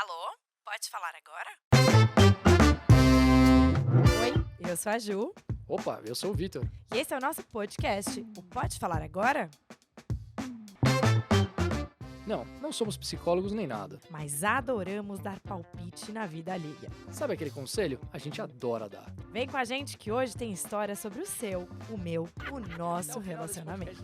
Alô? Pode falar agora? Oi, eu sou a Ju. Opa, eu sou o Vitor. E esse é o nosso podcast, o Pode Falar Agora? Não somos psicólogos nem nada. Mas adoramos dar palpite na vida alheia. Sabe aquele conselho? A gente adora dar. Vem com a gente que hoje tem história sobre o seu, o meu, o nosso relacionamento.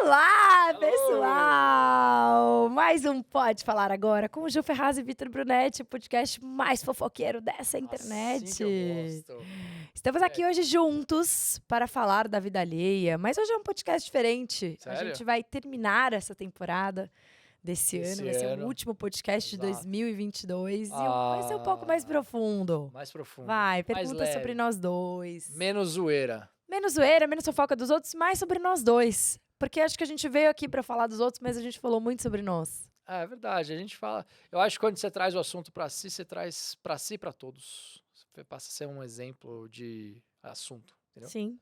Olá, pessoal! Mais um Pode Falar Agora com o Ju Ferraz e Vitor Brunetti, o podcast mais fofoqueiro dessa internet. Assim que eu gosto. Estamos aqui hoje juntos para falar da vida alheia, mas hoje é um podcast diferente. Sério? A gente vai terminar essa temporada desse ano, vai ser o último podcast de Exato. 2022 e vai ser um pouco mais profundo. Mais profundo. Vai, mais pergunta leve. sobre nós dois. Menos zoeira. Menos zoeira, menos fofoca dos outros, mais sobre nós dois. Porque acho que a gente veio aqui pra falar dos outros, mas a gente falou muito sobre nós. É verdade, a gente fala... Eu acho que quando você traz o assunto pra si, você traz pra si e pra todos. Você passa a ser um exemplo de assunto, entendeu? Sim.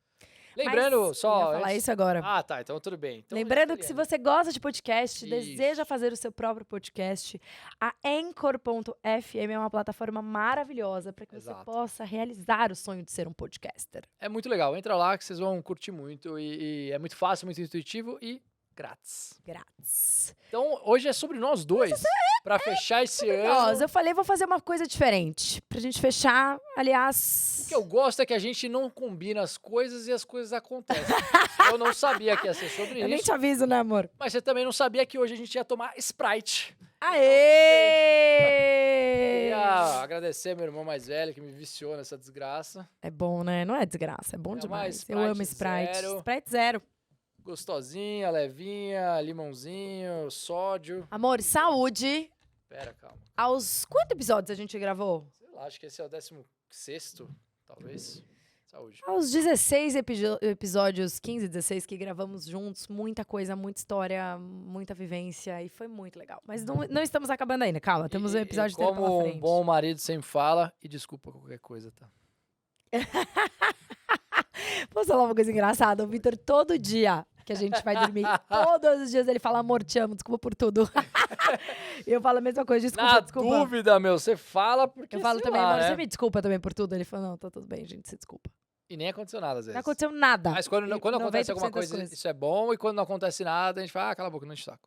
Lembrando Mas, só... eu ia falar isso agora. Ah, tá, então tudo bem. Então, Lembrando que se você gosta de podcast, Isso. deseja fazer o seu próprio podcast, a Anchor.fm é uma plataforma maravilhosa para que você Exato. possa realizar o sonho de ser um podcaster. É muito legal, entra lá que vocês vão curtir muito e é muito fácil, muito intuitivo e grátis. Grátis. Então, hoje é sobre nós dois, pra fechar esse ano. Nós, eu falei, vou fazer uma coisa diferente. Pra gente fechar, aliás... O que eu gosto é que a gente não combina as coisas e as coisas acontecem. Eu não sabia que ia ser sobre Eu nem isso, te aviso, né, amor? mas você também não sabia que hoje a gente ia tomar Sprite. Aê! Queria agradecer meu irmão mais velho que me viciou nessa desgraça. É bom, né? Não é desgraça, é bom É uma demais. Sprite Eu amo Sprite. zero. Sprite zero. Gostosinha, levinha, limãozinho, sódio. Amor, saúde. Pera, calma. Aos quantos episódios a gente gravou? Sei lá, acho que esse é o 16º, talvez. Saúde. Aos 16 episódios, 15, 16 que gravamos juntos, muita coisa, muita história, muita vivência e foi muito legal. Mas não estamos acabando ainda, calma, temos um episódio inteiro pela Como frente. um bom marido sempre fala, e desculpa qualquer coisa, tá? Posso falar uma coisa engraçada? O Vitor, todo dia que a gente vai dormir, todos os dias ele fala, amor, te amo, desculpa por tudo. E eu falo a mesma coisa, desculpa, Na desculpa. dúvida, meu, você fala porque Eu falo sei também, lá, amor, né? você me desculpa também por tudo? Ele falou, não, tá tudo bem, gente, se desculpa. E nem aconteceu nada às vezes. Não aconteceu nada. Mas quando E acontece 90% alguma das coisa, coisas. isso é bom. E quando não acontece nada, a gente fala, cala a boca, não enche o saco.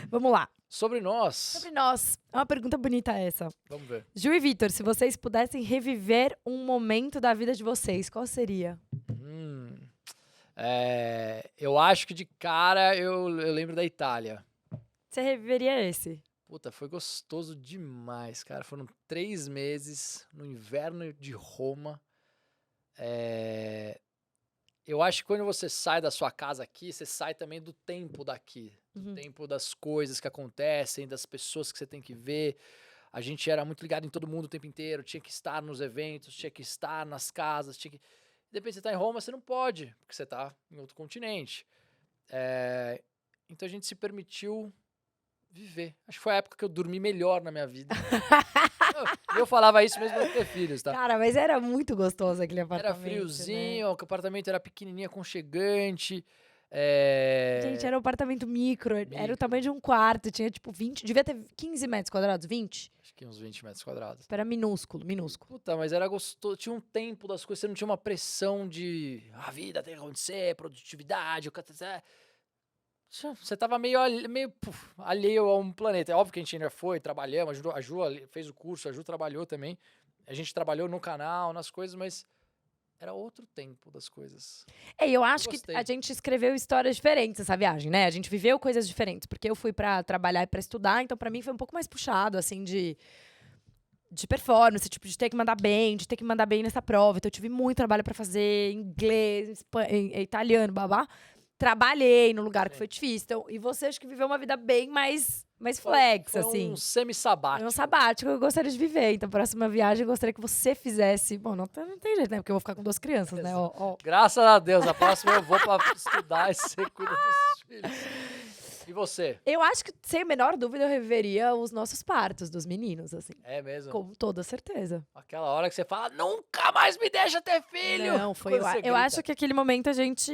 Vamos lá. Sobre nós, Sobre nós. É uma pergunta bonita essa. vamos ver. Ju e Vitor, se vocês pudessem reviver um momento da vida de vocês, qual seria? Eu acho que de cara eu lembro da Itália. Você reviveria esse? Puta, foi gostoso demais, cara. Foram 3 meses no inverno de Roma. Eu acho que quando você sai da sua casa aqui, você sai também do tempo daqui. Do Uhum. tempo das coisas que acontecem, das pessoas que você tem que ver. A gente era muito ligado em todo mundo o tempo inteiro. Tinha que estar nos eventos, tinha que estar nas casas. De repente você tá em Roma, você não pode, porque você tá em outro continente. Então a gente se permitiu viver. Acho que foi a época que eu dormi melhor na minha vida. Eu falava isso mesmo antes de ter filhos, tá? Cara, mas era muito gostoso aquele Era apartamento. friozinho, o apartamento era pequenininho, aconchegante. Né? Gente, era um apartamento micro, era o Micro. tamanho de um quarto, tinha tipo 20, devia ter 15 metros quadrados, 20? Acho que uns 20 metros quadrados. Era minúsculo, minúsculo. Puta, mas era gostoso. Tinha um tempo das coisas, você não tinha uma pressão de a vida tem que acontecer, produtividade, você tava meio alheio a um planeta. É óbvio que a gente ainda foi, trabalhamos, a Ju fez o curso, a Ju trabalhou também. A gente trabalhou no canal, nas coisas, mas era outro tempo das coisas. Eu acho que gostei. a gente escreveu histórias diferentes essa viagem, né? A gente viveu coisas diferentes, porque eu fui pra trabalhar e pra estudar, então pra mim foi um pouco mais puxado, assim, de performance, tipo, de ter que mandar bem, de ter que mandar bem nessa prova. Então eu tive muito trabalho pra fazer, inglês, italiano, babá. Trabalhei no lugar que Sim. foi difícil. Então, e você acho que viveu uma vida bem mais Foi flex, assim. um semi-sabático. Um sabático que eu gostaria de viver. Então, próxima viagem, eu gostaria que você fizesse. Bom, não tem jeito, né? Porque eu vou ficar com 2 crianças, né? Ó. Graças a Deus, a próxima eu vou pra estudar e você cuida dos filhos. E você? Eu acho que, sem a menor dúvida, eu reviveria os nossos partos dos meninos, assim. É mesmo? Com toda certeza. Aquela hora que você fala, nunca mais me deixa ter filho! Não, foi. Quando você Eu grita. acho que aquele momento a gente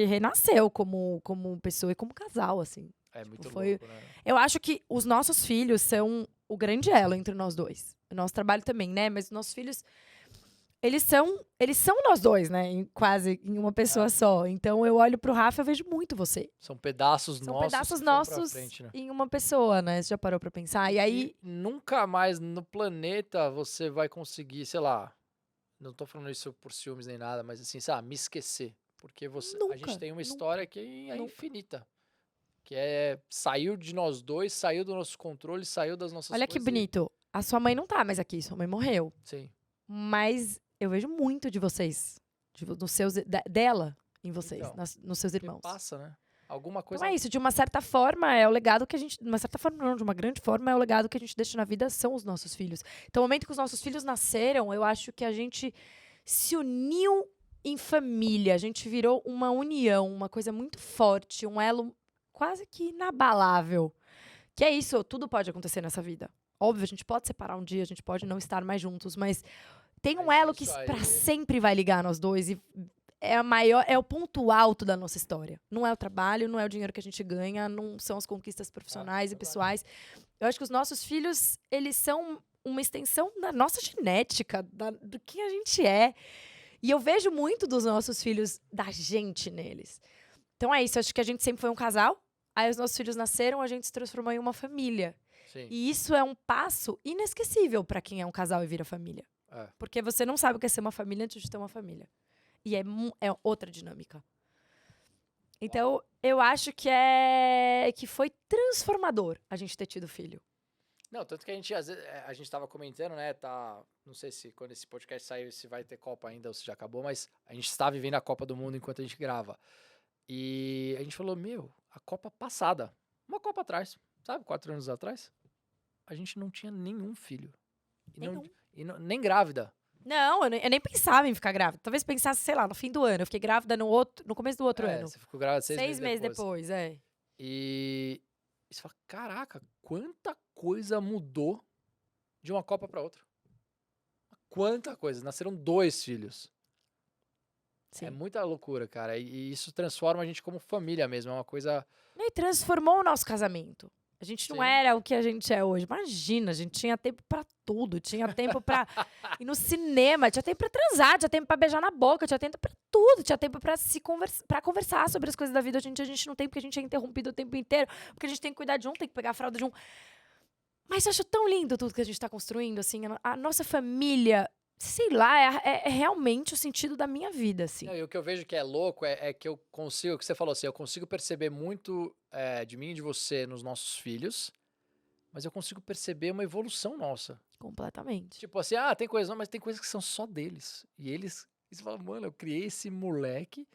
renasceu como pessoa e como casal, assim. É muito foi- louco, né? Eu acho que os nossos filhos são o grande elo entre nós dois. O nosso trabalho também, né? Mas os nossos filhos, eles são nós dois, né? Quase em uma pessoa só. Então eu olho pro Rafa e eu vejo muito você. São pedaços São nossos pedaços que foram pra nossos frente, né? em uma pessoa, né? Você já parou pra pensar? E aí, E nunca mais no planeta você vai conseguir, sei lá, não tô falando isso por ciúmes nem nada, mas assim, sabe, me esquecer. Porque a gente nunca, tem uma nunca, história que é nunca. infinita. Que saiu de nós dois, saiu do nosso controle, saiu das nossas Olha que coisas. bonito. A sua mãe não tá mais aqui, sua mãe morreu. Sim. Mas eu vejo muito de vocês, dela em vocês, Então, nos seus Porque irmãos. passa, né? Alguma coisa. Então é isso, de uma certa forma é o legado que a gente, de uma certa forma não, de uma grande forma é o legado que a gente deixa na vida são os nossos filhos. Então, no momento que os nossos filhos nasceram, eu acho que a gente se uniu em família, a gente virou uma união, uma coisa muito forte, um elo quase que inabalável. Que é isso, tudo pode acontecer nessa vida. Óbvio, a gente pode separar um dia, a gente pode não estar mais juntos, mas tem um Mas elo que isso aí- pra sempre vai ligar nós dois e é o ponto alto da nossa história. Não é o trabalho, não é o dinheiro que a gente ganha, não são as conquistas profissionais e verdade. pessoais. Eu acho que os nossos filhos, eles são uma extensão da nossa genética, do que a gente é. E eu vejo muito dos nossos filhos, da gente neles. Então é isso, acho que a gente sempre foi um casal. Aí os nossos filhos nasceram, a gente se transformou em uma família. Sim. E isso é um passo inesquecível para quem é um casal e vira família. É. Porque você não sabe o que é ser uma família antes de ter uma família. E é outra dinâmica. Então, eu acho que foi transformador a gente ter tido filho. Não, tanto que a gente, às vezes, a gente tava comentando, né? Não sei se quando esse podcast sair, se vai ter Copa ainda ou se já acabou, mas a gente está vivendo a Copa do Mundo enquanto a gente grava. E a gente falou, a Copa passada, uma Copa atrás, sabe? 4 anos atrás, a gente não tinha nenhum filho. Nem grávida. Não, eu nem pensava em ficar grávida. Talvez pensasse, sei lá, no fim do ano. Eu fiquei grávida no começo do outro ano. Você ficou grávida 6 meses depois, é. E você fala, caraca, quanta coisa mudou de uma Copa para outra. Quanta coisa. Nasceram 2 filhos. Sim. É muita loucura, cara. E isso transforma a gente como família mesmo. É uma coisa... E transformou o nosso casamento. A gente não Sim. era o que a gente é hoje. Imagina, a gente tinha tempo pra tudo. Tinha tempo pra ir no cinema, tinha tempo pra transar, tinha tempo pra beijar na boca, tinha tempo pra tudo. Tinha tempo pra pra conversar sobre as coisas da vida. A gente não tem, porque a gente é interrompido o tempo inteiro. Porque a gente tem que cuidar de um, tem que pegar a fralda de um. Mas eu acho tão lindo tudo que a gente tá construindo, assim. A nossa família, sei lá, é realmente o sentido da minha vida, assim. Não, e o que eu vejo que é louco é que eu consigo, o que você falou assim, eu consigo perceber muito de mim e de você nos nossos filhos, mas eu consigo perceber uma evolução nossa. Completamente. Tipo assim, tem coisas, não, mas tem coisas que são só deles. E você fala, mano, eu criei esses moleques,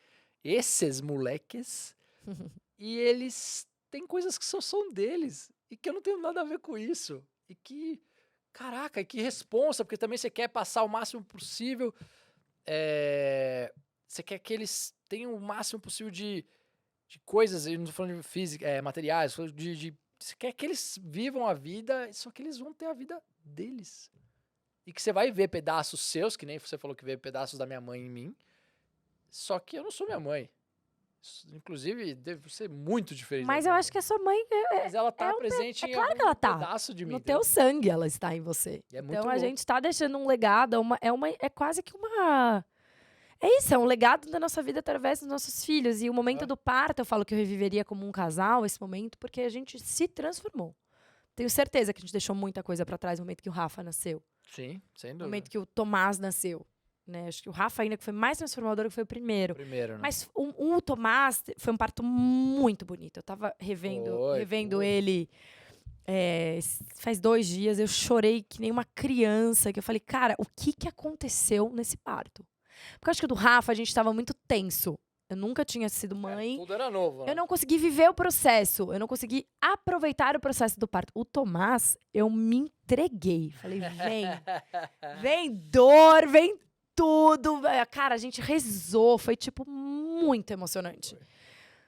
e eles têm coisas que são deles, e que eu não tenho nada a ver com isso. E que, caraca, que responsa, porque também você quer passar o máximo possível, você quer que eles tenham o máximo possível de coisas, eu não tô falando de física, materiais, você quer que eles vivam a vida, só que eles vão ter a vida deles. E que você vai ver pedaços seus, que nem você falou que vê pedaços da minha mãe em mim, só que eu não sou minha mãe. Inclusive, deve ser muito diferente. Mas eu acho que a sua mãe Mas ela tá presente em claro algum que ela tá. pedaço de mim. No teu sangue ela está em você. E é muito Então a louco. gente está deixando um legado, é quase que uma... É isso, é um legado da nossa vida através dos nossos filhos. E o momento do parto, eu falo que eu reviveria como um casal esse momento, porque a gente se transformou. Tenho certeza que a gente deixou muita coisa pra trás no momento que o Rafa nasceu. Sim, sem No dúvida. momento que o Tomás nasceu. Né? Acho que o Rafa ainda que foi mais transformador que foi o primeiro. Né? Mas o Tomás foi um parto muito bonito. Eu tava revendo ele faz 2 dias. Eu chorei que nem uma criança. Que eu falei, cara, o que aconteceu nesse parto? Porque eu acho que o do Rafa a gente tava muito tenso. Eu nunca tinha sido mãe. Tudo era novo, né? Eu não consegui viver o processo. Eu não consegui aproveitar o processo do parto. O Tomás, eu me entreguei. Falei, vem dor, vem tudo. Cara, a gente rezou. Foi, tipo, muito emocionante.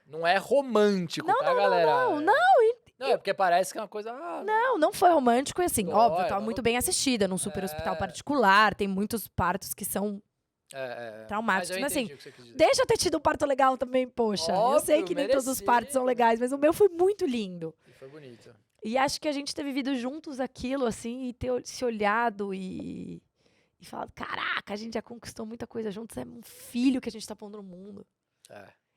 Não é romântico, tá, galera? Não, é porque parece que é uma coisa... Não foi romântico. E assim, óbvio, eu tava uma muito bem assistida num super hospital particular. Tem muitos partos que são Traumáticos. Mas assim, entendi o que você quis dizer. deixa eu ter tido um parto legal também, poxa. Eu sei Óbvio, que nem todos os partos são merecido. legais, mas o meu foi muito lindo. E foi bonito. E acho que a gente ter vivido juntos aquilo, assim, e ter se olhado e falado, caraca, a gente já conquistou muita coisa juntos, é um filho que a gente tá pondo no mundo.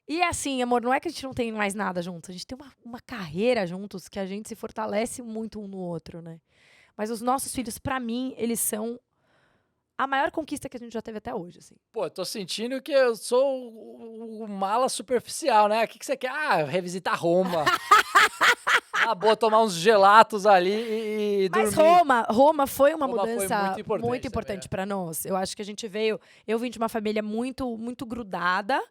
E assim, amor, não é que a gente não tem mais nada juntos, a gente tem uma carreira juntos que a gente se fortalece muito um no outro, né? Mas os nossos filhos, pra mim, eles são a maior conquista que a gente já teve até hoje, assim. Pô, eu tô sentindo que eu sou o mala superficial, né? O que você quer? Ah, revisitar Roma. Boa, tomar uns gelatos ali e Mas dormir. Roma foi uma Roma foi mudança muito importante também, pra nós. Eu acho que a gente veio... Eu vim de uma família muito, muito grudada.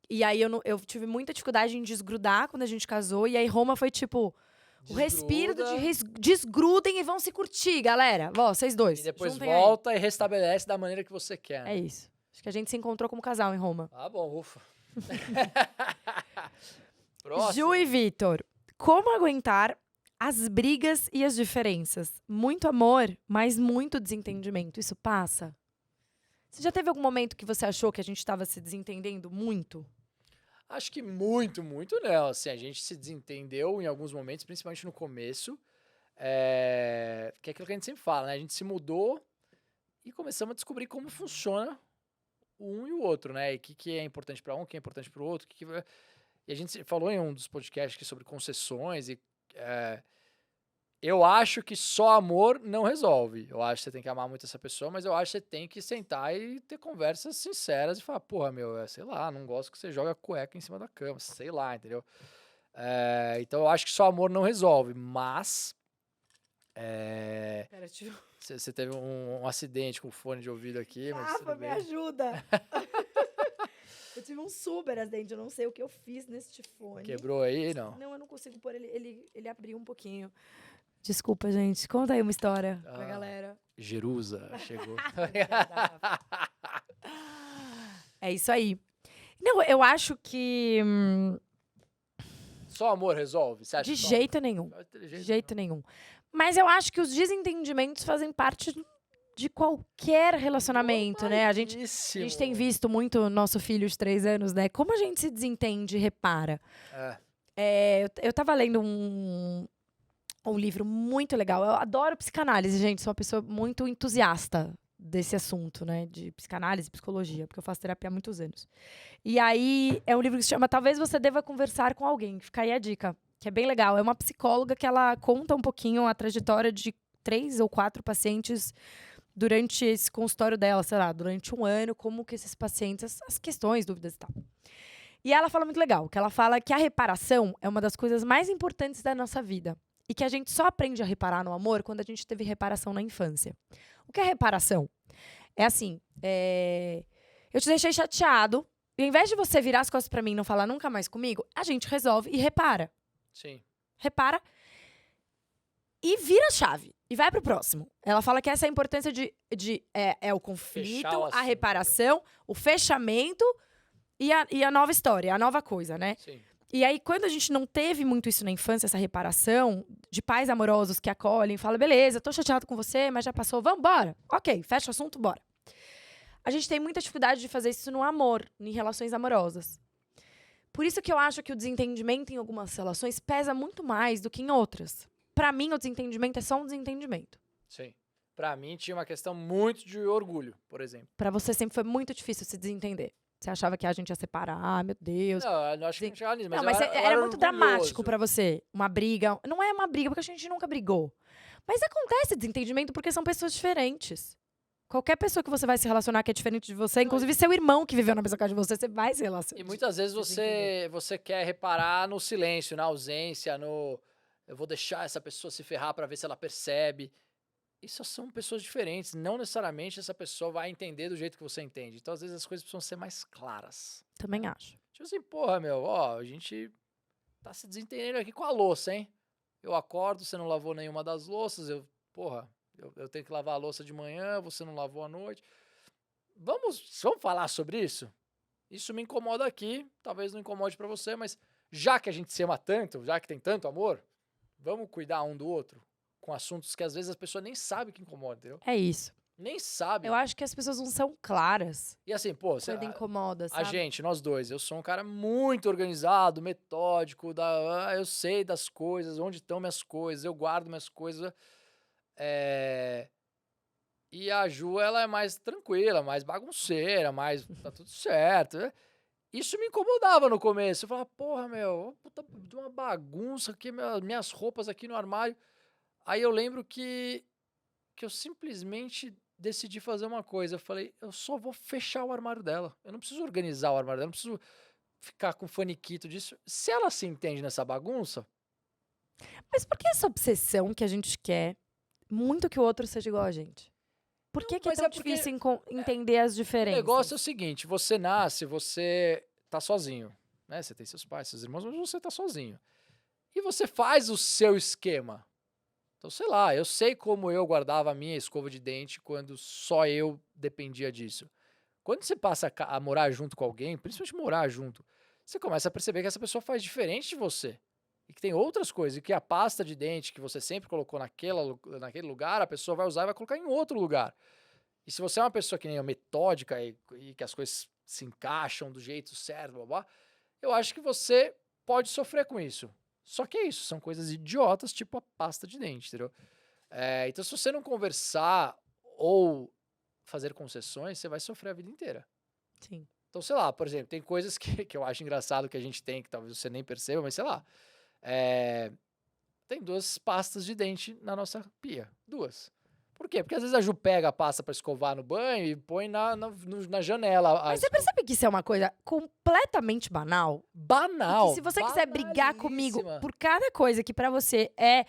E aí eu tive muita dificuldade em desgrudar quando a gente casou. E aí Roma foi tipo... O respiro de desgrudem e vão se curtir, galera. Ó, vocês dois. E depois juntem volta e restabelece da maneira que você quer. aí. É isso. Acho que a gente se encontrou como casal em Roma. Ah, bom, ufa. Próximo. Ju e Vitor, como aguentar as brigas e as diferenças? Muito amor, mas muito desentendimento. Isso passa? Você já teve algum momento que você achou que a gente estava se desentendendo muito? Acho que muito não. Assim, a gente se desentendeu em alguns momentos, principalmente no começo. Que é aquilo que a gente sempre fala, né? A gente se mudou e começamos a descobrir como funciona o um e o outro, né? E o que é importante para um, o que é importante para o outro. E a gente falou em um dos podcasts aqui sobre concessões e eu acho que só amor não resolve. Eu acho que você tem que amar muito essa pessoa, mas eu acho que você tem que sentar e ter conversas sinceras e falar, porra, meu, sei lá, não gosto que você joga cueca em cima da cama, sei lá, entendeu? Então eu acho que só amor não resolve, mas você teve um acidente com o fone de ouvido aqui, mas tudo me bem. ajuda. Eu tive um super acidente, eu não sei o que eu fiz nesse fone. Quebrou aí, não? Não, eu não consigo pôr ele abriu um pouquinho. Desculpa, gente. Conta aí uma história pra galera. Jerusa, chegou. É isso aí. Não, eu acho que... Só amor resolve? Você acha de que só- jeito nenhum. De jeito nenhum. Mas eu acho que os desentendimentos fazem parte de qualquer relacionamento, né? A gente tem visto muito nosso filho de 3 anos, né? Como a gente se desentende e repara. Eu tava lendo um livro muito legal. Eu adoro psicanálise, gente. Sou uma pessoa muito entusiasta desse assunto, né? De psicanálise e psicologia, porque eu faço terapia há muitos anos. E aí, é um livro que se chama Talvez Você Deva Conversar com Alguém. Fica aí a dica, que é bem legal. É uma psicóloga que ela conta um pouquinho a trajetória de 3 ou 4 pacientes durante esse consultório dela, sei lá, durante um ano, como que esses pacientes, as questões, dúvidas e tal. E ela fala muito legal, que ela fala que a reparação é uma das coisas mais importantes da nossa vida. E que a gente só aprende a reparar no amor quando a gente teve reparação na infância. O que é reparação? É assim, eu te deixei chateado, e ao invés de você virar as costas pra mim e não falar nunca mais comigo, a gente resolve e repara. Sim. Repara e vira a chave. E vai pro próximo. Ela fala que essa é a importância o conflito, Fechar o a assunto, reparação, o fechamento e a nova história, a nova coisa, né? Sim. E aí, quando a gente não teve muito isso na infância, essa reparação de pais amorosos que acolhem, falam, beleza, tô chateado com você, mas já passou, vamos, bora. Ok, fecha o assunto, bora. A gente tem muita dificuldade de fazer isso no amor, em relações amorosas. Por isso que eu acho que o desentendimento em algumas relações pesa muito mais do que em outras. Pra mim, o desentendimento é só um desentendimento. Sim. Pra mim, tinha uma questão muito de orgulho, por exemplo. Pra você sempre foi muito difícil se desentender. Você achava que a gente ia separar, ah, meu Deus. Não, eu não acho que não chegava nisso, mas, Não, mas eu era muito orgulhoso. dramático pra você. Uma briga. Não é uma briga, porque a gente nunca brigou. Mas acontece desentendimento porque são pessoas diferentes. Qualquer pessoa que você vai se relacionar que é diferente de você, inclusive seu irmão que viveu na mesma casa de você, você vai se relacionar. E muitas vezes você quer reparar no silêncio, na ausência, eu vou deixar essa pessoa se ferrar pra ver se ela percebe. Isso são pessoas diferentes, não necessariamente essa pessoa vai entender do jeito que você entende. Então, às vezes, as coisas precisam ser mais claras. Também acho. Tipo assim, porra, meu, ó, a gente tá se desentendendo aqui com a louça, hein? Eu acordo, você não lavou nenhuma das louças, eu tenho que lavar a louça de manhã, você não lavou à noite. Vamos falar sobre isso? Isso me incomoda aqui, talvez não incomode pra você, mas já que a gente se ama tanto, já que tem tanto amor, vamos cuidar um do outro com assuntos que às vezes as pessoas nem sabem que incomodam, entendeu? É isso. Nem sabe. Eu acho que as pessoas não são claras. E assim, pô, Quando incomoda, a sabe? gente, nós dois, eu sou um cara muito organizado, metódico, eu sei das coisas, onde estão minhas coisas, eu guardo minhas coisas. E a Ju, ela é mais tranquila, mais bagunceira, mais tá tudo certo. Isso me incomodava no começo. Eu falava, porra, meu, puta de uma bagunça aqui, minhas roupas aqui no armário. Aí eu lembro que eu simplesmente decidi fazer uma coisa. Eu falei, eu só vou fechar o armário dela. Eu não preciso organizar o armário dela, não preciso ficar com faniquito disso. Se ela se entende nessa bagunça, Mas por que essa obsessão que a gente quer muito que o outro seja igual a gente? Por que, Não, que é mas tão é porque difícil entender as o diferenças? negócio é o seguinte, você nasce, você tá sozinho, né? Você tem seus pais, seus irmãos, mas você tá sozinho. E você faz o seu esquema. Então, sei lá, eu sei como eu guardava a minha escova de dente quando só eu dependia disso. Quando você passa a morar junto com alguém, principalmente morar junto, você começa a perceber que essa pessoa faz diferente de você. E que tem outras coisas, e que a pasta de dente que você sempre colocou naquele lugar, a pessoa vai usar e vai colocar em outro lugar. E se você é uma pessoa que nem eu, metódica e que as coisas se encaixam do jeito certo, blá, blá, eu acho que você pode sofrer com isso. Só que é isso, são coisas idiotas, tipo a pasta de dente, entendeu? Então, se você não conversar ou fazer concessões, você vai sofrer a vida inteira. Sim. Então, sei lá, por exemplo, tem coisas que eu acho engraçado que a gente tem, que talvez você nem perceba, mas sei lá. Tem 2 pastas de dente na nossa pia. 2. Por quê? Porque às vezes a Ju pega a pasta pra escovar no banho e põe na janela. Mas você percebe que isso é uma coisa completamente banal? E Banal. que se você quiser brigar comigo banalíssima. por cada coisa que pra você é,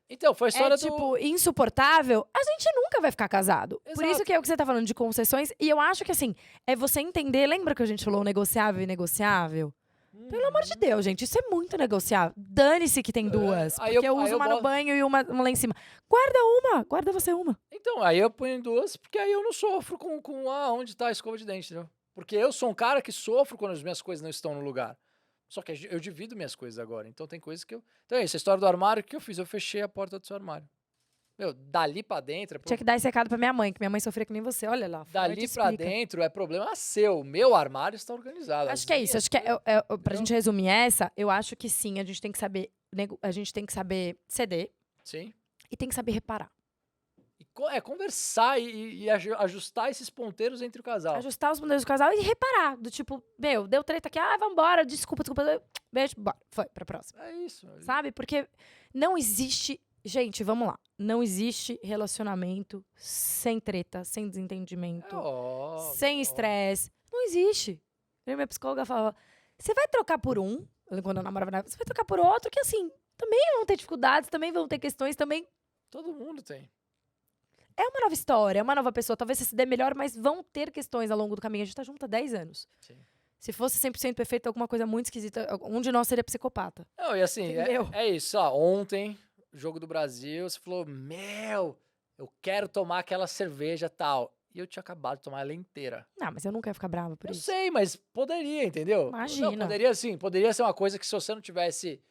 Então, foi a história do... tipo, insuportável, a gente nunca vai ficar casado. Por isso Exato. que é o que você tá falando de concessões. E eu acho que, assim, é você entender... Lembra que a gente falou negociável e negociável? Pelo amor de Deus, gente, isso é muito negociável. Dane-se que tem duas. aí Porque eu aí uso eu uma no boto- banho e uma lá em cima. Guarda você uma. Então, aí eu ponho em 2, porque aí eu não sofro com onde tá a escova de dente, entendeu? Porque eu sou um cara que sofro quando as minhas coisas não estão no lugar. Só que eu divido minhas coisas agora. Então tem coisas que eu... Então é isso, a história do armário, o que eu fiz? Eu fechei a porta do seu armário. Meu, dali pra dentro... Tinha que dar esse recado pra minha mãe, que minha mãe sofria que nem você. Olha lá. Dali Freud pra explica. dentro é problema seu. Meu armário está organizado. Acho que é isso. Acho que pra gente resumir eu acho que sim, a gente tem que saber, ceder Sim. e tem que saber reparar. Conversar e ajustar esses ponteiros entre o casal. Ajustar os modelos do casal e reparar. Do tipo, meu, deu treta aqui, vambora, desculpa. Beijo, bora. Foi, pra próxima. É isso. Sabe? Porque não existe... Gente, vamos lá. Não existe relacionamento sem treta, sem desentendimento, óbvio, sem estresse. Não existe. Minha psicóloga falava, você vai trocar por um, quando eu namorava, você vai trocar por outro, que assim, também vão ter dificuldades, também vão ter questões, também... Todo mundo tem. É uma nova história, é uma nova pessoa. Talvez você se dê melhor, mas vão ter questões ao longo do caminho. A gente tá junto há 10 anos. Sim. Se fosse 100% perfeito, alguma coisa muito esquisita, um de nós seria psicopata. Não, e assim, Entendeu? é isso. Ó, ontem, jogo do Brasil, você falou, eu quero tomar aquela cerveja tal. E eu tinha acabado de tomar ela inteira. Não, mas eu não quero ficar brava por Eu isso. sei, mas poderia, entendeu? Imagina. Não, poderia ser uma coisa que se você não tivesse...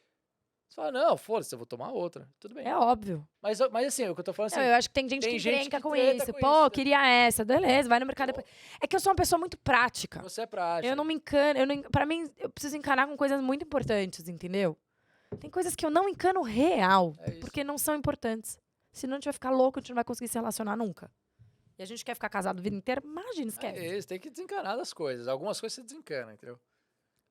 Você fala, não, foda-se, eu vou tomar outra. Tudo bem. É óbvio. Mas assim, o que eu tô falando assim... Não, eu acho que tem gente tem que gente encrenca que com treta isso. com Pô, isso. queria essa. Beleza, vai no mercado. Pô. É que eu sou uma pessoa muito prática. Você é prático. Eu não me encano. Pra mim, eu preciso encanar com coisas muito importantes, entendeu? Tem coisas que eu não encano real. É isso. Porque não são importantes. Senão a gente vai ficar louco, a gente não vai conseguir se relacionar nunca. E a gente quer ficar casado a vida inteira? Imagina, esquece. É isso, tem que desencanar das coisas. Algumas coisas você desencana, entendeu?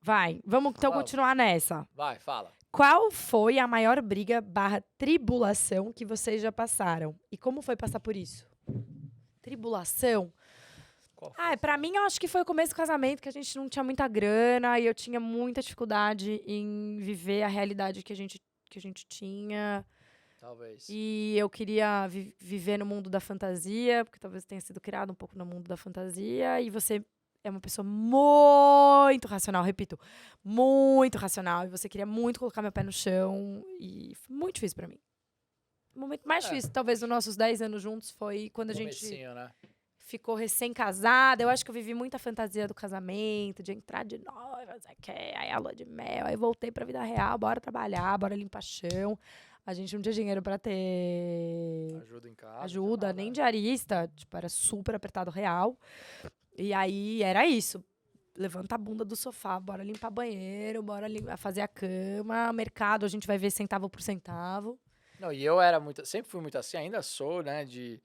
Vai, vamos então Vamos. continuar nessa. Vai, fala. Qual foi a maior briga / tribulação que vocês já passaram? E como foi passar por isso? Tribulação? Qual foi? Pra mim, eu acho que foi o começo do casamento, que a gente não tinha muita grana e eu tinha muita dificuldade em viver a realidade que a gente tinha. Talvez. E eu queria viver no mundo da fantasia, porque talvez tenha sido criado um pouco no mundo da fantasia. E você é uma pessoa muito racional, repito, muito racional. E você queria muito colocar meu pé no chão. E foi muito difícil pra mim. O momento mais difícil, talvez, dos nossos 10 anos juntos foi quando a gente Comecinho, né? ficou recém-casada. Eu acho que eu vivi muita fantasia do casamento, de entrar de noiva, não sei o quê, aí a lua de mel. Aí voltei pra vida real, bora trabalhar, bora limpar chão. A gente não tinha dinheiro pra ter Ajuda em casa. ajuda, nada, nem né? diarista. Tipo, era super apertado real. E aí, era isso. Levanta a bunda do sofá, bora limpar banheiro, bora fazer a cama. Mercado, a gente vai ver centavo por centavo. Não, e eu era muito, sempre fui muito assim, ainda sou, né, de,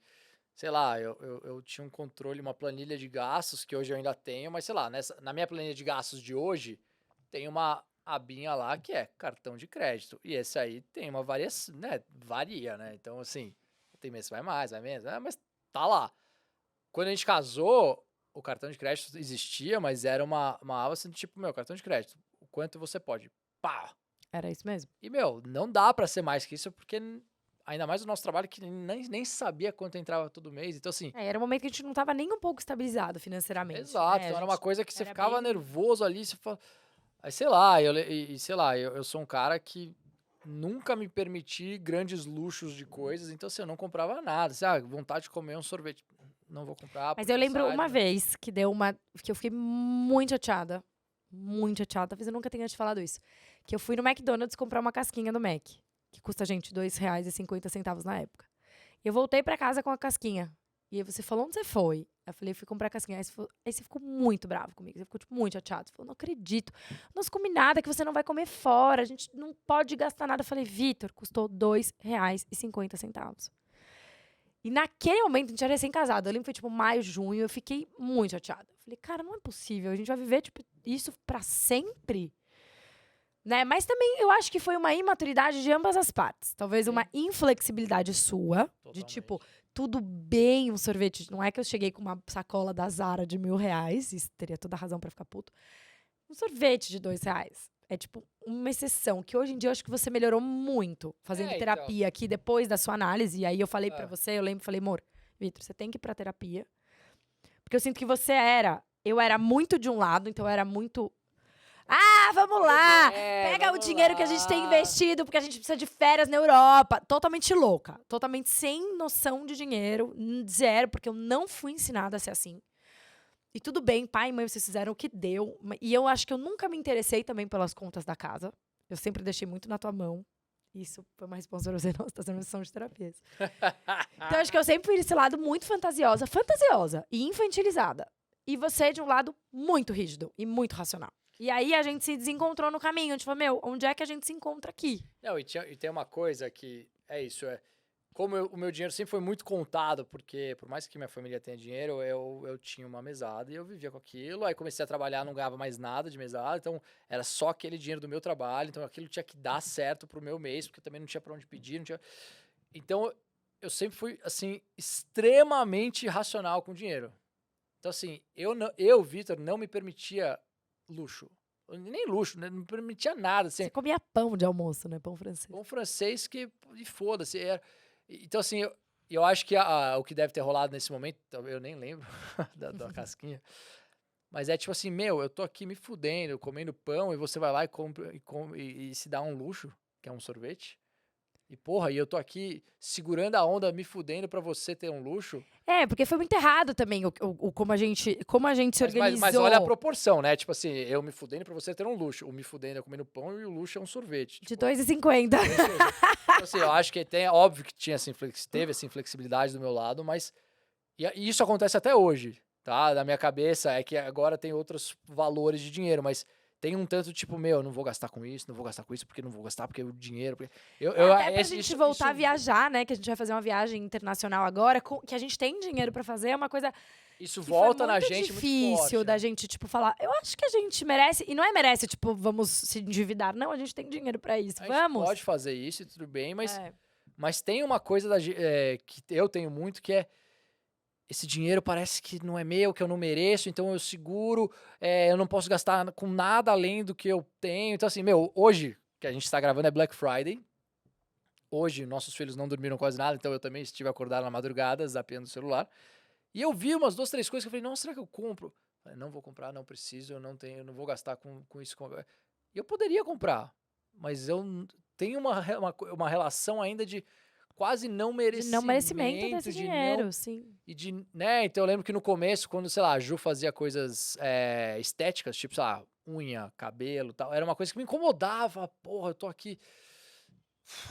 sei lá, eu tinha um controle, uma planilha de gastos, que hoje eu ainda tenho, mas sei lá, na minha planilha de gastos de hoje, tem uma abinha lá que é cartão de crédito, e esse aí tem uma variação, né, varia, né, então assim, tem mês que vai mais, vai menos, mas tá lá. Quando a gente casou, o cartão de crédito existia, mas era uma aba assim, tipo, meu, cartão de crédito, o quanto você pode, pá, Era isso mesmo. e, meu, não dá pra ser mais que isso, porque ainda mais o nosso trabalho que nem sabia quanto entrava todo mês. Então, assim, Era um momento que a gente não tava nem um pouco estabilizado financeiramente, exato. né? A Então era uma gente coisa que você era ficava bem... nervoso ali, você fala. Aí, sei lá, sei lá, eu sou um cara que nunca me permiti grandes luxos de coisas, então assim, eu não comprava nada. Assim, vontade de comer um sorvete. Não vou comprar, Mas porque eu lembro sai, uma né? vez que deu uma... Que eu fiquei muito chateada. Muito chateada. Talvez eu nunca tenha te falado isso. Que eu fui no McDonald's comprar uma casquinha do Mac. Que custa, gente, R$ 2,50 na época. E eu voltei pra casa com a casquinha. E aí você falou, onde você foi? Eu falei, fui comprar a casquinha. Aí você ficou muito bravo comigo. Você ficou, tipo, muito chateado. Você falou, não acredito. Nós combinado que você não vai comer fora. A gente não pode gastar nada. Eu falei, Vitor, custou R$ 2,50. E naquele momento, a gente era recém-casado. Eu lembro que foi, tipo, maio, junho. Eu fiquei muito chateada. Eu falei, cara, não é possível. A gente vai viver, tipo, isso pra sempre? Né? Mas também eu acho que foi uma imaturidade de ambas as partes. Talvez uma Sim, inflexibilidade sua, de tipo, totalmente. tudo bem um sorvete. Não é que eu cheguei com uma sacola da Zara de R$ 1.000, isso teria toda a razão pra ficar puto. Um sorvete de R$ 2. É tipo uma exceção, que hoje em dia eu acho que você melhorou muito fazendo Então. terapia aqui depois da sua análise. E aí eu falei pra É. você, eu lembro, falei, amor, Vitor, você tem que ir pra terapia. Porque eu sinto que eu era muito de um lado, então eu era muito vamos Tudo lá! bem, Pega o vamos dinheiro que a gente tem lá. investido, porque a gente precisa de férias na Europa. Totalmente louca. Totalmente sem noção de dinheiro. Zero, porque eu não fui ensinada a ser assim. E tudo bem, pai e mãe, vocês fizeram o que deu. E eu acho que eu nunca me interessei também pelas contas da casa. Eu sempre deixei muito na tua mão. Isso foi uma resposta pra você, não, você tá sendo uma sessão de terapias. Então, acho que eu sempre fui desse lado muito fantasiosa e infantilizada. E você de um lado muito rígido e muito racional. E aí a gente se desencontrou no caminho. A gente falou, meu, onde é que a gente se encontra aqui? Não, e tem uma coisa que é isso, como o meu dinheiro sempre foi muito contado, porque por mais que minha família tenha dinheiro, eu tinha uma mesada e eu vivia com aquilo. Aí comecei a trabalhar, não ganhava mais nada de mesada, então era só aquele dinheiro do meu trabalho, então aquilo tinha que dar certo pro meu mês, porque eu também não tinha pra onde pedir, não tinha. Então eu sempre fui assim extremamente racional com dinheiro. Então assim, Vitor, não me permitia luxo. Nem luxo, né? Não me permitia nada, assim. Você comia pão de almoço, né? Pão francês. Um francês que, e foda-se. Então, assim, eu acho que o que deve ter rolado nesse momento, eu nem lembro da casquinha, mas é tipo assim, meu, eu tô aqui me fudendo, comendo pão, e você vai lá e compra e se dá um luxo, que é um sorvete. E porra, e eu tô aqui segurando a onda, me fudendo pra você ter um luxo. Porque foi muito errado também como a gente se Mas olha a organizou. proporção, né? Tipo assim, eu me fudendo pra você ter um luxo. O me fudendo é comendo pão e o luxo é um sorvete. De Tipo, R$ 2,50. é isso mesmo. Então, assim, eu acho que óbvio que tinha assim, teve assim, flexibilidade do meu lado, mas. E isso acontece até hoje, tá? Na minha cabeça é que agora tem outros valores de dinheiro, mas tem um tanto tipo, meu, não vou gastar com isso, não vou gastar com isso, porque não vou gastar, porque o dinheiro. Porque Até pra gente voltar a viajar, né? Que a gente vai fazer uma viagem internacional agora, que a gente tem dinheiro pra fazer, é uma coisa isso que foi volta na muito gente muito difícil forte, da né? gente, tipo, falar. Eu acho que a gente merece. E não é merece, tipo, vamos se endividar. Não, a gente tem dinheiro pra isso. A gente Vamos. pode fazer isso e tudo bem, É. mas tem uma coisa que eu tenho muito que é esse dinheiro parece que não é meu, que eu não mereço, então eu seguro, eu não posso gastar com nada além do que eu tenho. Então, assim, meu, hoje, que a gente está gravando é Black Friday. Hoje, nossos filhos não dormiram quase nada, então eu também estive acordado na madrugada, zapeando o celular. E eu vi umas 2, 3 coisas que eu falei, não, será que eu compro? Falei, não vou comprar, não preciso, eu não tenho, eu não vou gastar com isso. E eu poderia comprar, mas eu tenho uma relação ainda de quase não De não merecimento merecimento, desse de não. dinheiro, sim. E de, né, então eu lembro que no começo, quando, sei lá, a Ju fazia coisas estéticas, tipo, sei lá, unha, cabelo e tal, era uma coisa que me incomodava, porra, eu tô aqui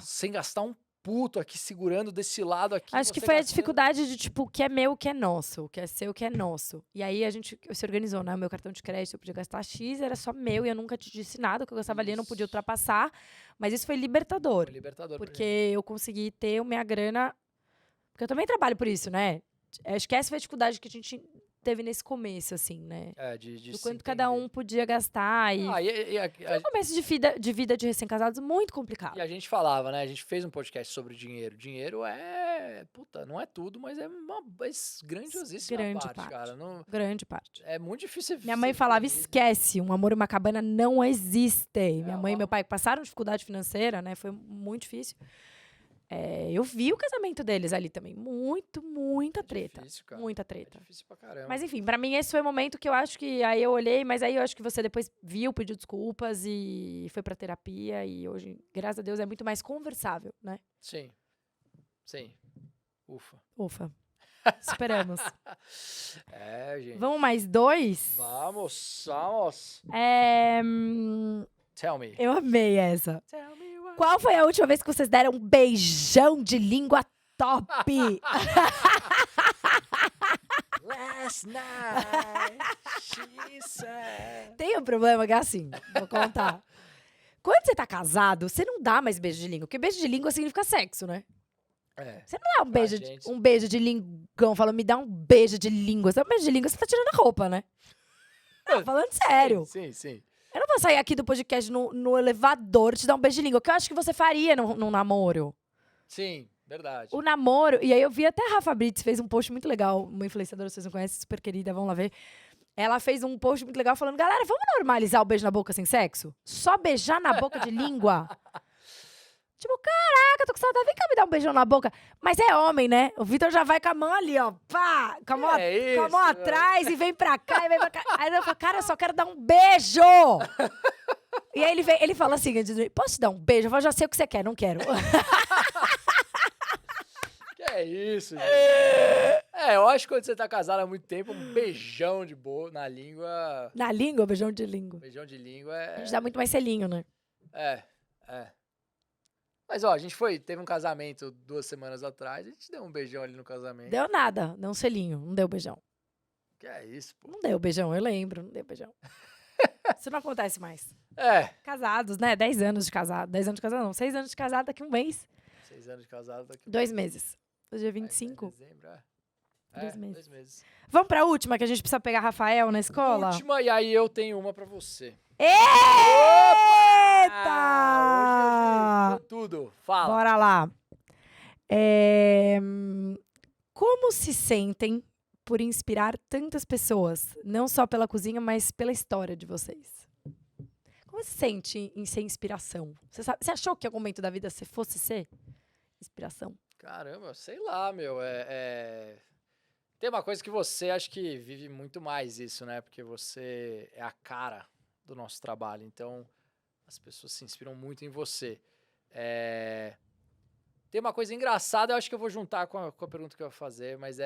sem gastar um puto aqui, segurando desse lado aqui. Acho que você foi a gastando. dificuldade de, tipo, o que é meu, o que é nosso. O que é seu, o que é nosso. E aí a gente se organizou, né? O meu cartão de crédito eu podia gastar X, era só meu e eu nunca te disse nada. O que eu gastava ali eu não podia Isso. ultrapassar. Mas isso foi libertador. Foi libertador pra Porque gente. eu consegui ter a minha grana. Porque eu também trabalho por isso, né? Acho que essa foi a dificuldade que a gente teve nesse começo, assim, né? De Do se quanto cada um entender. podia gastar. E foi um começo de vida de recém-casados muito complicado. E a gente falava, né? A gente fez um podcast sobre dinheiro. Dinheiro puta, não é tudo, mas é uma grandiosíssima Grande parte, parte. cara. Não, Grande parte. é muito difícil Minha mãe ser falava, feliz. esquece, um amor e uma cabana não existem. Minha mãe e ó. meu pai passaram dificuldade financeira, né? Foi muito difícil. Eu vi o casamento deles ali também. Muita treta. Difícil, cara. Muita É treta. difícil pra caramba. Mas enfim, pra mim esse foi o momento que eu acho que aí eu olhei, mas aí eu acho que você depois viu, pediu desculpas e foi pra terapia e hoje, graças a Deus, é muito mais conversável, né? Sim. Sim. Ufa. Ufa. Superamos. Gente. Vamos mais 2? Vamos. Tell me. Eu amei essa. Tell me what. Qual foi a última vez que vocês deram um beijão de língua top? Last night, she said. Tem um problema que é assim, vou contar. Quando você tá casado, você não dá mais beijo de língua. Porque beijo de língua significa sexo, né? Você não dá um Pra beijo, gente. um beijo de lingão, falando, me dá um beijo de língua. Você dá um beijo de língua, você tá tirando a roupa, né? Não, falando sério. Sim. Eu não vou sair aqui do podcast no elevador e te dar um beijo de língua. O que eu acho que você faria num namoro. Sim, verdade. O namoro, e aí eu vi até a Rafa Brits fez um post muito legal, uma influenciadora, vocês não conhecem, super querida, vão lá ver. Ela fez um post muito legal falando, galera, vamos normalizar o beijo na boca sem sexo? Só beijar na boca de língua? Tipo, caraca, tô com saudade, vem cá me dar um beijão na boca. Mas é homem, né? O Vitor já vai com a mão ali, ó, pá, com a mão, É com a mão isso, atrás e vem pra cá, e vem pra cá. Aí eu falo, cara, eu só quero dar um beijo! E aí ele fala assim, posso te dar um beijo? Eu falo, já sei o que você quer, não quero. Que é isso, gente. Eu acho que quando você tá casado há muito tempo, um beijão de boa na língua. Na língua, beijão de língua. Beijão de língua A gente dá muito mais selinho, né? É. Mas, ó, a gente teve um casamento 2 semanas atrás, a gente deu um beijão ali no casamento. Deu nada, deu um selinho, não deu beijão. Que é isso, pô. Não deu beijão, eu lembro, não deu beijão. Isso não acontece mais. Casados, né? 10 anos de casado. 10 anos de casado, não. 6 anos de casado daqui um mês. 6 anos de casado daqui. 2 meses. Hoje é Vai, 25. dezembro, 2 meses. 2 meses. Vamos pra última, que a gente precisa pegar Rafael na escola? Última, e aí eu tenho uma pra você. Eita! Hoje com tudo. Fala. Bora lá. Como se sentem por inspirar tantas pessoas? Não só pela cozinha, mas pela história de vocês. Como se sente em ser inspiração? Você achou que em algum momento da vida você fosse ser inspiração? Caramba, sei lá, meu. Tem uma coisa que você acho que vive muito mais isso, né? Porque você é a cara do nosso trabalho. Então, as pessoas se inspiram muito em você. Tem uma coisa engraçada, eu acho que eu vou juntar com a pergunta que eu vou fazer, mas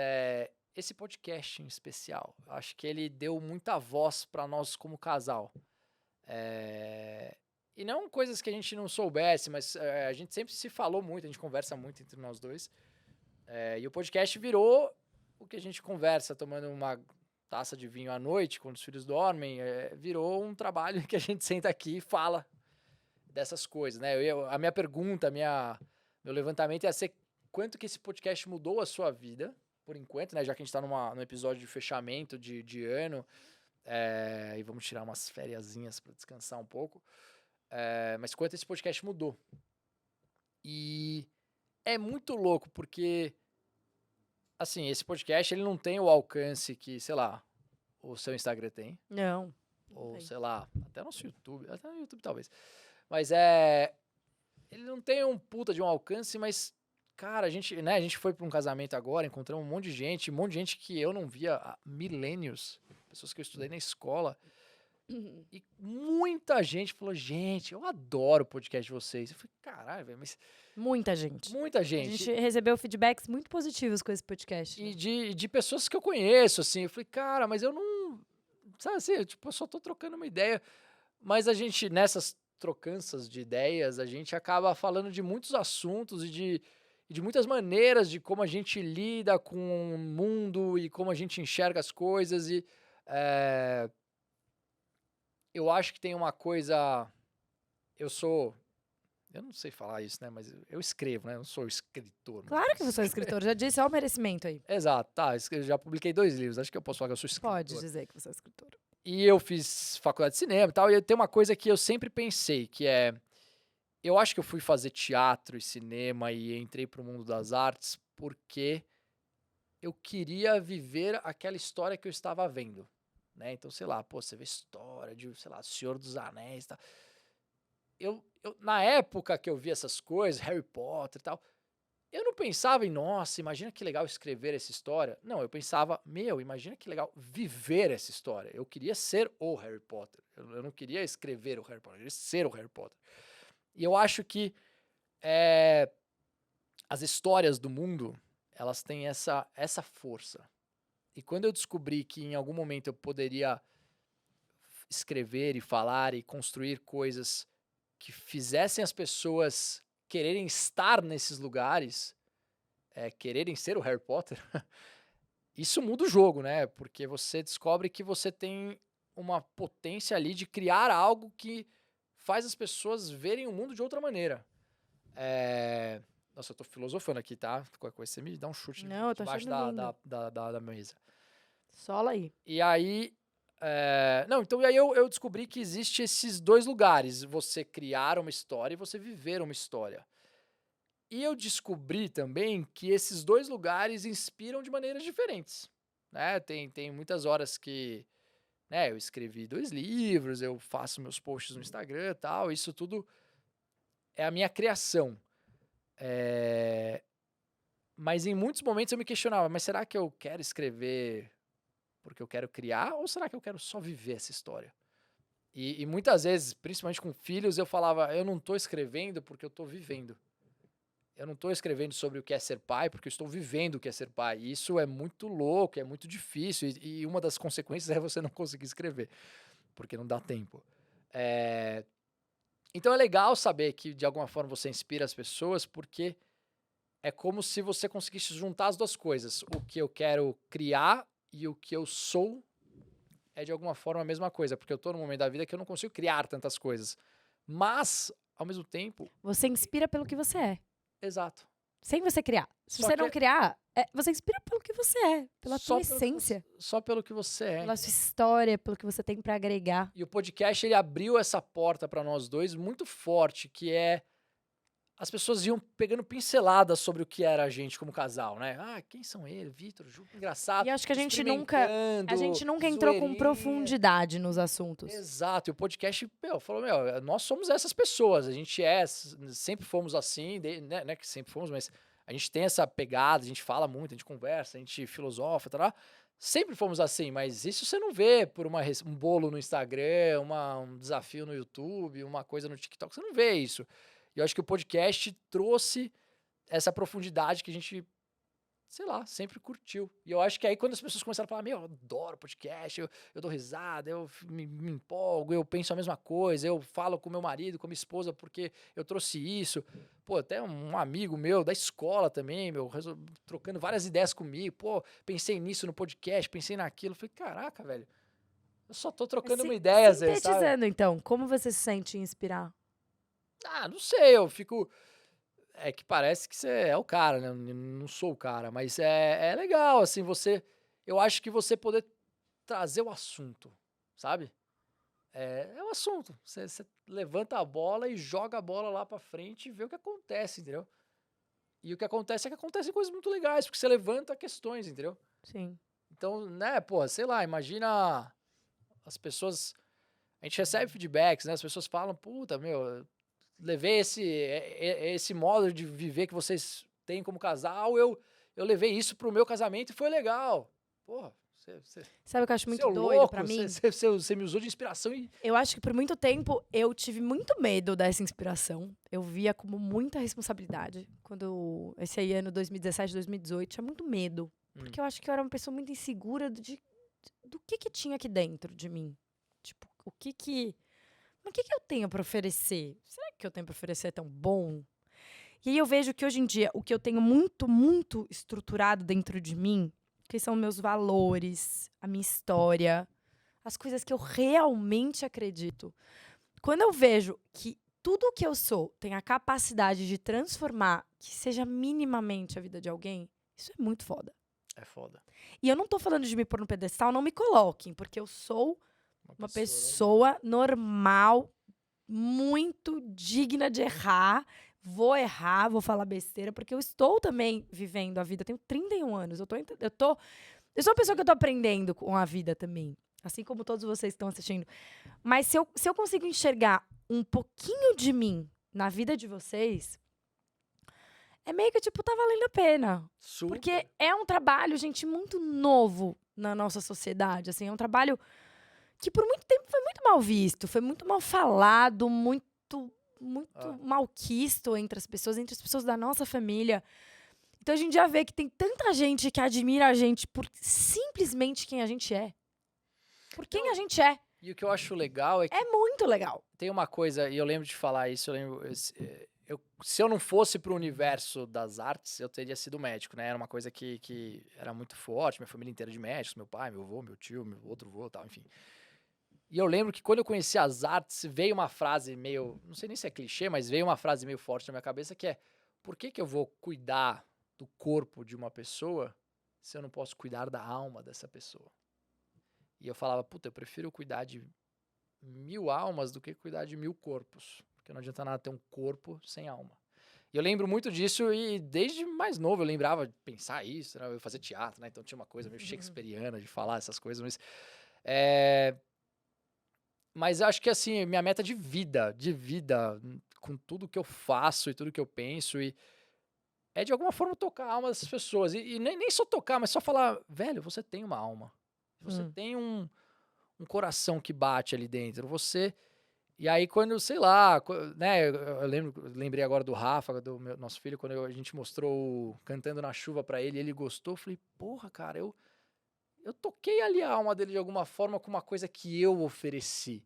esse podcast em especial. Eu acho que ele deu muita voz para nós como casal. E não coisas que a gente não soubesse, mas a gente sempre se falou muito, a gente conversa muito entre nós dois. E o podcast virou o que a gente conversa, tomando uma taça de vinho à noite, quando os filhos dormem, virou um trabalho que a gente senta aqui e fala dessas coisas, né? A minha pergunta, meu levantamento ia ser quanto que esse podcast mudou a sua vida, por enquanto, né? Já que a gente tá num episódio de fechamento de ano, e vamos tirar umas fériasinhas para descansar um pouco. Mas quanto esse podcast mudou. E é muito louco, porque assim, esse podcast ele não tem o alcance que, sei lá, o seu Instagram tem. Não. Ou, tem. sei lá, até nosso YouTube. Até no YouTube, talvez. Mas ele não tem um puta de um alcance, mas, cara, a gente foi pra um casamento agora, encontramos um monte de gente que eu não via há milênios. Pessoas que eu estudei na escola. E muita gente falou, gente, eu adoro o podcast de vocês. Eu falei, caralho, velho, mas... Muita gente. Muita A gente. gente recebeu feedbacks muito positivos com esse podcast. E de pessoas que eu conheço, assim. Eu falei, cara, mas eu não... Sabe assim, eu só tô trocando uma ideia. Mas a gente, nessas trocanças de ideias, a gente acaba falando de muitos assuntos e de muitas maneiras de como a gente lida com o mundo e como a gente enxerga as coisas. E eh, eu acho que tem uma coisa. Eu sou. Eu não sei falar isso, né? Mas eu escrevo, né? Eu não sou escritor. Claro que você é escritor, já disse, olha o merecimento aí. Exato, tá. Eu já publiquei 2 livros. Acho que eu posso falar que eu sou escritor. Pode dizer que você é escritor. E eu fiz faculdade de cinema e tal. E tem uma coisa que eu sempre pensei, que é. Eu acho que eu fui fazer teatro e cinema e entrei pro mundo das artes porque eu queria viver aquela história que eu estava vendo, né? Então, sei lá, pô, você vê história de, sei lá, Senhor dos Anéis e tal. Na época que eu vi essas coisas, Harry Potter e tal, eu não pensava em, nossa, imagina que legal escrever essa história. Não, eu pensava, meu, imagina que legal viver essa história. Eu queria ser o Harry Potter. Eu não queria escrever o Harry Potter, eu queria ser o Harry Potter. E eu acho que as histórias do mundo, elas têm essa força. E quando eu descobri que em algum momento eu poderia escrever e falar e construir coisas que fizessem as pessoas quererem estar nesses lugares, quererem ser o Harry Potter, isso muda o jogo, né? Porque você descobre que você tem uma potência ali de criar algo que faz as pessoas verem o mundo de outra maneira. Nossa, eu tô filosofando aqui, tá? Qualquer coisa, você me dá um chute Não, eu tô debaixo achando lindo. da mesa. Sola aí. E aí. Não, então aí eu descobri que existe esses 2 lugares. Você criar uma história e você viver uma história. E eu descobri também que esses 2 lugares inspiram de maneiras diferentes. Né? Tem muitas horas que, né, eu escrevi 2 livros, eu faço meus posts no Instagram e tal. Isso tudo é a minha criação. Mas em muitos momentos eu me questionava, mas será que eu quero escrever porque eu quero criar ou será que eu quero só viver essa história? E muitas vezes, principalmente com filhos, eu falava, eu não estou escrevendo porque eu estou vivendo. Eu não estou escrevendo sobre o que é ser pai porque eu estou vivendo o que é ser pai. E isso é muito louco, é muito difícil e uma das consequências é você não conseguir escrever, porque não dá tempo. Então é legal saber que de alguma forma você inspira as pessoas porque é como se você conseguisse juntar as 2 coisas. O que eu quero criar e o que eu sou é de alguma forma a mesma coisa, porque eu tô num momento da vida que eu não consigo criar tantas coisas. Mas, ao mesmo tempo, Você inspira pelo que você é. exato. Sem você criar. Se Só você que não criar, você inspira pelo que você é. Pela tua essência. Só pelo que você é. Pela sua história, pelo que você tem pra agregar. E o podcast, ele abriu essa porta pra nós dois muito forte, que é as pessoas iam pegando pinceladas sobre o que era a gente como casal, né? Ah, quem são eles? Vitor, Ju, engraçado. E acho que a gente nunca experimentando, entrou com zoeirinha. profundidade nos assuntos. Exato, e o podcast, falou, nós somos essas pessoas, a gente sempre fomos assim, né, que sempre fomos, mas a gente tem essa pegada, a gente fala muito, a gente conversa, a gente filosofa, tá? Sempre fomos assim, mas isso você não vê por um bolo no Instagram, um desafio no YouTube, uma coisa no TikTok, você não vê isso. E eu acho que o podcast trouxe essa profundidade que a gente, sei lá, sempre curtiu. E eu acho que aí quando as pessoas começaram a falar, eu adoro podcast, eu dou risada, eu me empolgo, eu penso a mesma coisa, eu falo com meu marido, com minha esposa, porque eu trouxe isso. Pô, até um amigo meu da escola também, trocando várias ideias comigo. Pô, pensei nisso no podcast, pensei naquilo. Falei, caraca, velho, eu só tô trocando uma ideia, às vezes, sabe? Sintetizando, então, como você se sente em inspirar? Ah, não sei, eu fico... É que parece que você é o cara, né? Eu não sou o cara, mas é legal, assim, eu acho que você poder trazer o assunto, sabe? É o assunto. Você levanta a bola e joga a bola lá pra frente e vê o que acontece, entendeu? E o que acontece é que acontecem coisas muito legais, porque você levanta questões, entendeu? Sim. Então, né, pô, sei lá, imagina as pessoas... A gente recebe feedbacks, né? As pessoas falam, puta, meu... levei esse modo de viver que vocês têm como casal, eu levei isso pro meu casamento e foi legal. Porra, sabe o que eu acho muito seu doido louco, pra mim? Você me usou de inspiração e... Eu acho que por muito tempo eu tive muito medo dessa inspiração. Eu via como muita responsabilidade. Quando esse aí, ano 2017, 2018, tinha muito medo. Porque eu acho que eu era uma pessoa muito insegura do que tinha aqui dentro de mim. Tipo, o que mas o que eu tenho pra oferecer? Será que o que eu tenho pra oferecer é tão bom? E aí eu vejo que hoje em dia, o que eu tenho muito, muito estruturado dentro de mim, que são meus valores, a minha história, as coisas que eu realmente acredito. Quando eu vejo que tudo que eu sou tem a capacidade de transformar, que seja minimamente a vida de alguém, isso é muito foda. É foda. E eu não tô falando de me pôr no pedestal, não me coloquem, porque eu sou uma pessoa normal, muito digna de errar. Vou errar, vou falar besteira, porque eu estou também vivendo a vida. Eu tenho 31 anos. Eu sou uma pessoa que eu tô aprendendo com a vida também. Assim como todos vocês estão assistindo. Mas se eu consigo enxergar um pouquinho de mim na vida de vocês, é meio que, tipo, tá valendo a pena. Super. Porque é um trabalho, gente, muito novo na nossa sociedade. Assim, é um trabalho que por muito tempo foi muito mal visto, foi muito mal falado, muito malquisto entre as pessoas da nossa família. Então a gente já vê que tem tanta gente que admira a gente por simplesmente quem a gente é. Por quem a gente é. E o que eu acho legal é que É muito legal. tem uma coisa, e eu lembro de falar isso, se eu não fosse pro universo das artes, eu teria sido médico, né? Era uma coisa que era muito forte, minha família inteira de médicos, meu pai, meu avô, meu tio, meu outro avô, tal, enfim. E eu lembro que quando eu conheci as artes, veio uma frase meio, não sei nem se é clichê, mas veio uma frase meio forte na minha cabeça que é: por que eu vou cuidar do corpo de uma pessoa se eu não posso cuidar da alma dessa pessoa? E eu falava, puta, eu prefiro cuidar de 1000 almas do que cuidar de 1000 corpos. Porque não adianta nada ter um corpo sem alma. E eu lembro muito disso e desde mais novo eu lembrava de pensar isso, né? Eu fazia teatro, né? Então tinha uma coisa meio shakespeariana de falar essas coisas, mas eu acho que assim, minha meta de vida, com tudo que eu faço e tudo que eu penso, é de alguma forma tocar a alma dessas pessoas. E nem só tocar, mas só falar, velho, você tem uma alma. Você tem um coração que bate ali dentro. E aí, quando, sei lá, né? Eu lembrei agora do Rafa, do nosso filho, quando a gente mostrou o Cantando na Chuva pra ele, ele gostou. Eu falei, porra, cara, eu toquei ali a alma dele de alguma forma com uma coisa que eu ofereci.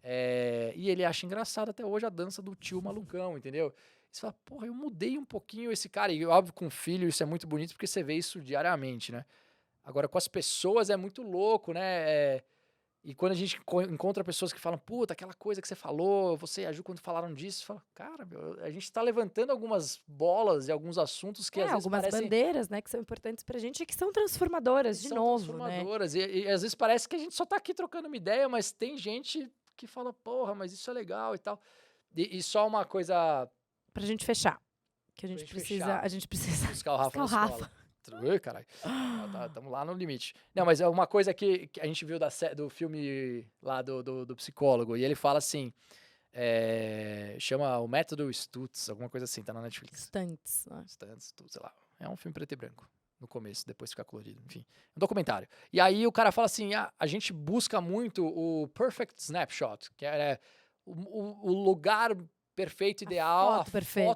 E ele acha engraçado até hoje a dança do tio malucão, entendeu? Você fala, porra, eu mudei um pouquinho esse cara. E óbvio, com filho isso é muito bonito porque você vê isso diariamente, né? Agora, com as pessoas é muito louco, né? E quando a gente encontra pessoas que falam, puta, aquela coisa que você falou, você e a Ju, quando falaram disso, você fala, cara, a gente tá levantando algumas bolas e alguns assuntos que às vezes algumas parecem... bandeiras, né, que são importantes pra gente e que são transformadoras, de novo, transformadoras, né? E às vezes parece que a gente só tá aqui trocando uma ideia, mas tem gente que fala, porra, mas isso é legal e tal. E só uma coisa... Pra gente fechar, que a gente precisa buscar o Rafa na Rafa. escola. Ui, caralho. Estamos lá no limite. Não, mas é uma coisa que a gente viu do filme lá do psicólogo. E ele fala assim, chama o Método Stutz, alguma coisa assim, tá na Netflix. Stutz, sei lá. É um filme preto e branco. No começo, depois fica colorido. Enfim, um documentário. E aí o cara fala assim, a gente busca muito o perfect snapshot, que é o lugar perfeito, ideal, foto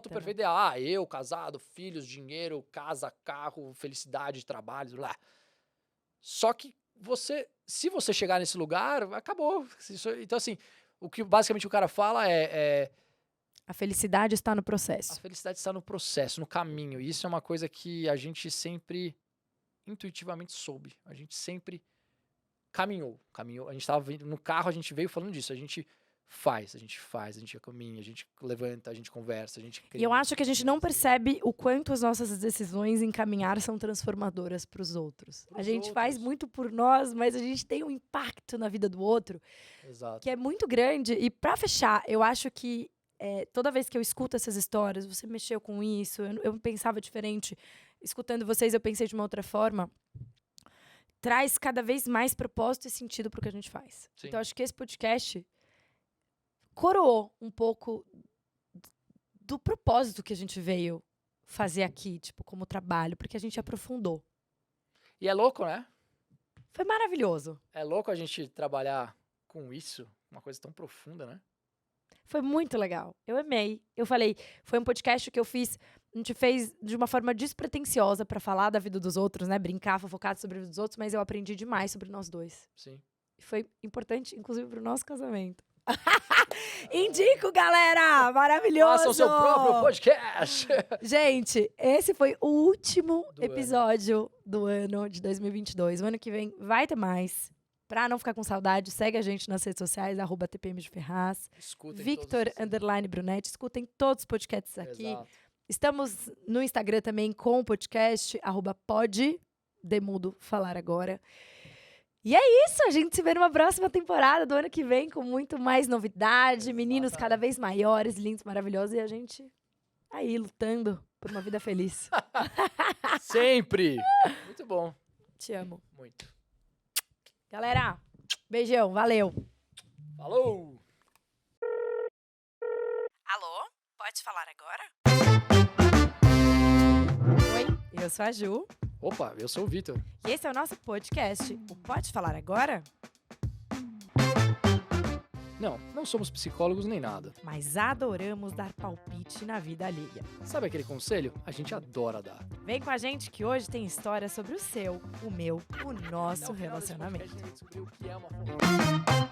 perfeita, ideal. Eu, casado, filhos, dinheiro, casa, carro, felicidade, trabalho, lá. Só que se você chegar nesse lugar, acabou. Então, assim, o que basicamente o cara fala a felicidade está no processo. A felicidade está no processo, no caminho. E isso é uma coisa que a gente sempre intuitivamente soube. A gente sempre caminhou. A gente estava no carro, a gente veio falando disso. A gente faz, a gente caminha, a gente levanta, a gente conversa, a gente cria. E eu acho que a gente não percebe o quanto as nossas decisões em caminhar são transformadoras para os outros. A gente faz muito por nós, mas a gente tem um impacto na vida do outro. Exato. Que é muito grande. E para fechar, eu acho que toda vez que eu escuto essas histórias, você mexeu com isso, eu pensava diferente. Escutando vocês, eu pensei de uma outra forma. Traz cada vez mais propósito e sentido para o que a gente faz. Sim. Então, acho que esse podcast coroou um pouco do propósito que a gente veio fazer aqui, tipo, como trabalho, porque a gente aprofundou. E é louco, né? Foi maravilhoso. É louco a gente trabalhar com isso, uma coisa tão profunda, né? Foi muito legal. Eu amei. Eu falei, foi um podcast que a gente fez de uma forma despretensiosa pra falar da vida dos outros, né? Brincar, fofocar sobre a vida dos outros, mas eu aprendi demais sobre nós dois. Sim. E foi importante, inclusive, pro nosso casamento. Indico, galera! Maravilhoso! Faça o seu próprio podcast. Gente, esse foi o último Do episódio do ano de 2022. O ano que vem vai ter mais. Pra não ficar com saudade, segue a gente nas redes sociais, @TPM de Ferraz. Escutem Victor todos _Brunetti. Escutem todos os podcasts aqui. Exato. Estamos no Instagram também com o podcast, @poddemudo falar agora. E é isso, a gente se vê numa próxima temporada do ano que vem com muito mais novidade, meninos cada vez maiores, lindos, maravilhosos e a gente aí lutando por uma vida feliz. Sempre. Muito bom. Te amo. Muito. Galera, beijão, valeu. Falou! Alô? Pode falar agora? Oi, eu sou a Ju. Opa, eu sou o Vitor. E esse é o nosso podcast, o Pode Falar Agora? Não somos psicólogos nem nada. Mas adoramos dar palpite na vida alheia. Sabe aquele conselho? A gente adora dar. Vem com a gente que hoje tem história sobre o seu, o meu, o nosso relacionamento. A gente descobriu o que é uma fofoca.